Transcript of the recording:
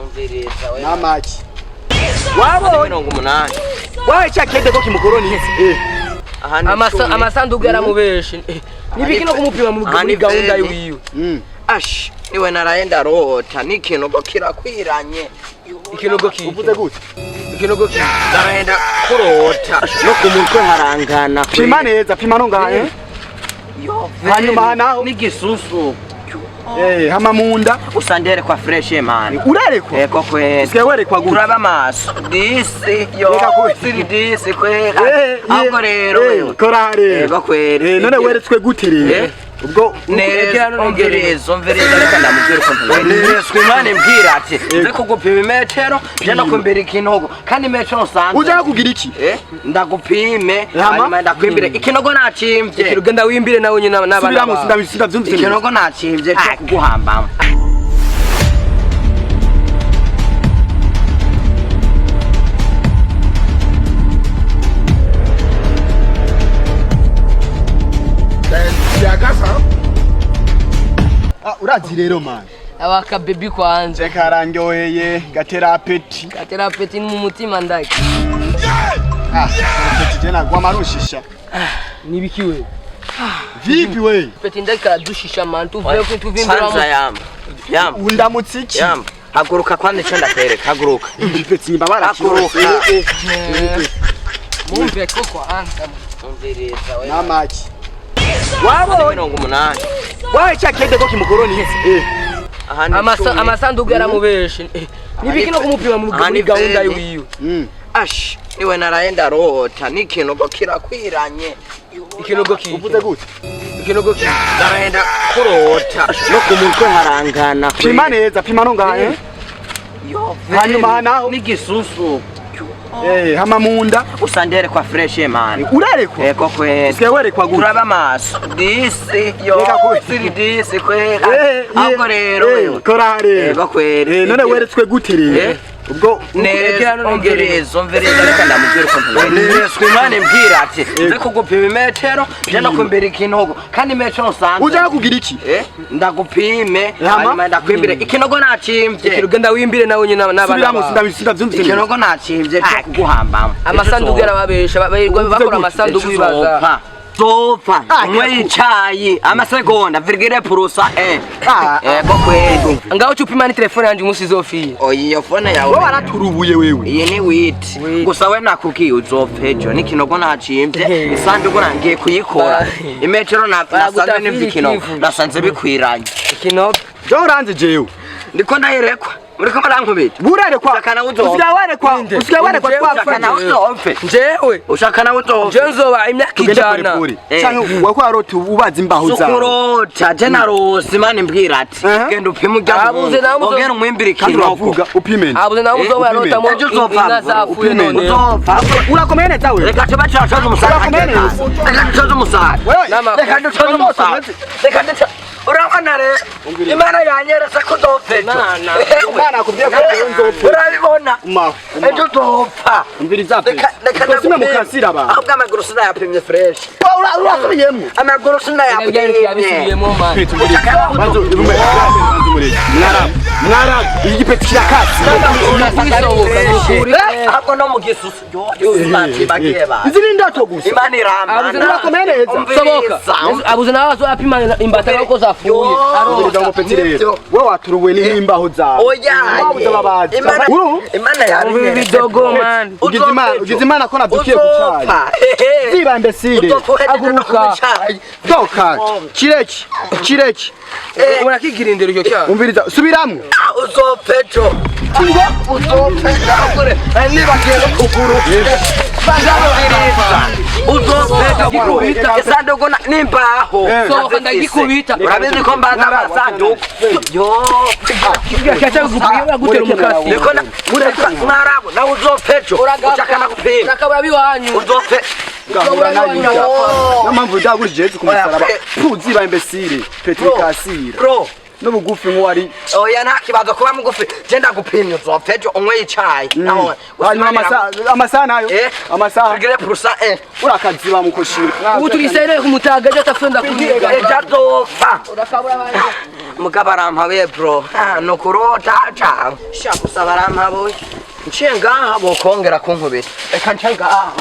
umviriza we namaki wabo 180 wawe cyakende ko kimukoroni amasandugu yaramubeshe nibiki no kumupima mu gahunda yiwe ash iwe naraenda rota nikinogo kirakwiranye ikinogo uvuze gute ikinogo naraenda kurota no kumutwe harangana pima neza pima no ngahe hanyuma naho n'igisusu hama munda usandere kwa fresh man urerekwa eko kwe sikewerekwa gute turaba maso disi yo siri disi kwe ahubwo rero kora rero eko kwe none weretswe gute rero ubwo neza mvereza reka ndamubwira uko neretswe mane mbwira ati nze kugupima imetero je no kumbira ikinogo kandi metero sanze uja kugira iki ndagupime hanyuma ndakwimbire ikinogo nacimvye ikirugenda wimbire nawe nyina n'abana sindavyumvise ikinogo nacimvye cyo kuguhambamo urazi rero man abaka baby kwanje karangyoheye gaterapeti ni mu mutima ndaki peti jena gwa marushisha nibiki we vipi we peti ndaki karadushisha man tuvuye ko tuvimbira sanza yamba undamutsiki yamba haguruka kwande cyo ndakwereka haguruka peti nimbabara haguruka mumve koko anza umviriza we namaki wabo 180 wawe cyakende ko kimukoroni amasandugu yaramubeshe nibiki no kumupima mu gahunda yiwe ash iwe naraenda rota nikinogo kirakwiranye ikinogo uvuze gute ikinogo naraenda kurota no kumutwe harangana pima neza pima no ngahe hanyuma naho n'igisusu hama munda usandere kwa fresh man urerekwa eko kwe sikewerekwa gute turaba maso disi yo siri disi kwe ahubwo rero kora rero eko kwe none weretswe gute rero ubwo neza mvereza reka ndamubwira uko neretswe mane mbwira ati nze kugupima imetero je no kumbira ikinogo kandi metero sanze uja kugira iki ndagupime hanyuma ndakwimbire ikinogo nacimvye ikirugenda wimbire nawe nyina n'abana sindavyumvise ikinogo nacimvye cyo kuguhambamo amasandugu yarababesha bakora amasandugu bibaza Sofa, mwe icayi, amasegonda, virgire purusa, eko kwedu. Ngaho cupima ni telefone yanje umunsi izofira. Iyo phone yawe. Wowe waraturubuye wewe. Iyi ni wit. Gusa we nakubwiye uzophejo, nikinogo nacimvye, isanduku nangiye kuyikora. Imetero nasanze n'ibikinogo, nasanze bikwiranye. Ikinogo. Jo uranze jewe. Ndiko ndayirekwa. Muriko marankubita. Burerekwa. Ushaka na uzo. Usigaye warekwa Ushaka na uzopfe. Jewe. Ushaka na uzopfe. Je nzoba imyaka ijana. Canke wako arota ubaza imbaho zawe. Sukurota, je narose mani mbwira ati. Genda upime ujya. Abuze nawe ongera umwimbire ikinogo. Upime. Abuze nawe uzoba arota mo inka zafuye none. Uzopfa. Urakomeye neza we. Reka tuba cyacoza umusaka. Reka tucoza umusaka. Reka tucoza umusaka. Reka tucoza. Urabona rero Imana yanyeretse ko dopfejo. Imana akubwiye ko nzopfa. Urabibona? Ejo dopfa. Umviriza pe. Reka simwe mukasira ba. Ahubwo amaguru sinayapimye fresh. Urasubiyemo. Amaguru sinayapimye. Yabisubiyemo man. Banzo ibume. Mwara igipeti kirakatsi. Ahubwo no mu gisusu yo imati bageba. Izindi ndato gusa. Imana iramba. Urakomeye neza. Soboka. Abuze nawe azopima imbata ko zafuye. Urumva ngo peti rero. Wewe waturuwe n'imbaho zawe. Oya. Imana yarumye bidogo man. Ugize Imana ko nadukiye ku cyayi. Ziba imbesire. Aguruka. Doka. Kireki. Urakigirindira icyo cyaha. Umviriza subiramwe. Uzophejo. Uzophejo. Nibagiye no kuguru. Uzophejo. Isanduku n'imbaho. Sohoka ndagikubita. Urabizi ko mbaza amasanduku. Yo. Kacha gutera umukasi. Nikona mureka mwarabo na uzophejo. Ushaka na gupima. Nakabura biwanyu. Uzophe. Namamvu ndagurije Yesu kumusaraba. Tuziba imbesire. Petri kasira. Bro. n'ubugufi nk'uwari oya nta kibazo kuba mugufi je ndagupimye uzopfa ejo unywe icayi naho amasaha nayo amasaha tugire purusa urakaziba mukoshira ubu tugisaire kumutaga je atafenda kuyiga ejazopfa urakabura banje mugabo arampabuye bro no kurota ca shakusa barampabuye nciye ngaha bokongera kunkubira reka nce ngaha